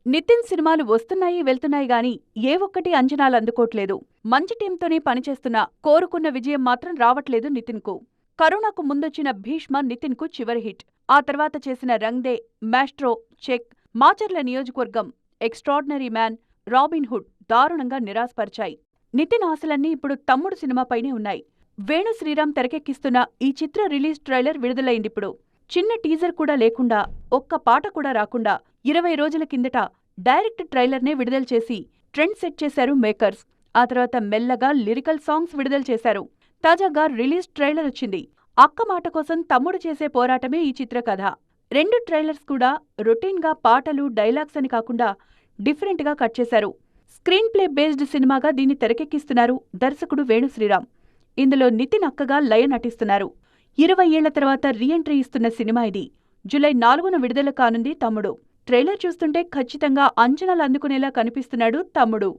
నితిన్ సినిమాలు వస్తున్నాయి వెళ్తున్నాయి గాని ఏ ఒక్కటి అంచనాలు అందుకోట్లేదు. మంచి టీంతోనే పనిచేస్తున్నా కోరుకున్న విజయం మాత్రం రావట్లేదు నితిన్కు. కరోనాకు ముందొచ్చిన భీష్మ నితిన్కు చివరి హిట్. ఆ తర్వాత చేసిన రంగ్దే, మాస్ట్రో, చెక్, మాచర్ల నియోజకవర్గం, ఎక్స్ట్రార్డినరీ మ్యాన్, రాబిన్హుడ్ దారుణంగా నిరాశపరిచాయి. నితిన్ ఆశలన్నీ ఇప్పుడు తమ్ముడు సినిమాపైనే ఉన్నాయి. వేణు శ్రీరామ్ తెరకెక్కిస్తున్న ఈ చిత్ర రిలీజ్ ట్రైలర్ విడుదలైందిప్పుడు. చిన్న టీజర్ కూడా లేకుండా, ఒక్క పాట కూడా రాకుండా 20 రోజుల కిందట డైరెక్ట్ ట్రైలర్నే విడుదల చేసి ట్రెండ్ సెట్ చేశారు మేకర్స్. ఆ తర్వాత మెల్లగా లిరికల్ సాంగ్స్ విడుదల చేశారు. తాజాగా రిలీజ్ ట్రైలర్ వచ్చింది. అక్క మాట కోసం తమ్ముడు చేసే పోరాటమే ఈ చిత్ర కథ. 2 ట్రైలర్స్ కూడా రొటీన్గా పాటలు, డైలాగ్స్ అని కాకుండా డిఫరెంట్గా కట్ చేశారు. స్క్రీన్ ప్లే బేస్డ్ సినిమాగా దీన్ని తెరకెక్కిస్తున్నారు దర్శకుడు వేణు శ్రీరామ్. ఇందులో నితిన్ అక్కగా లయ నటిస్తున్నారు. 20 ఏళ్ల తర్వాత రీఎంట్రీ ఇస్తున్న సినిమా ఇది. జూలై 4న విడుదల కానుంది తమ్ముడు. ట్రైలర్ చూస్తుంటే ఖచ్చితంగా అంచనాలు అందుకునేలా కనిపిస్తున్నాడు తమ్ముడు.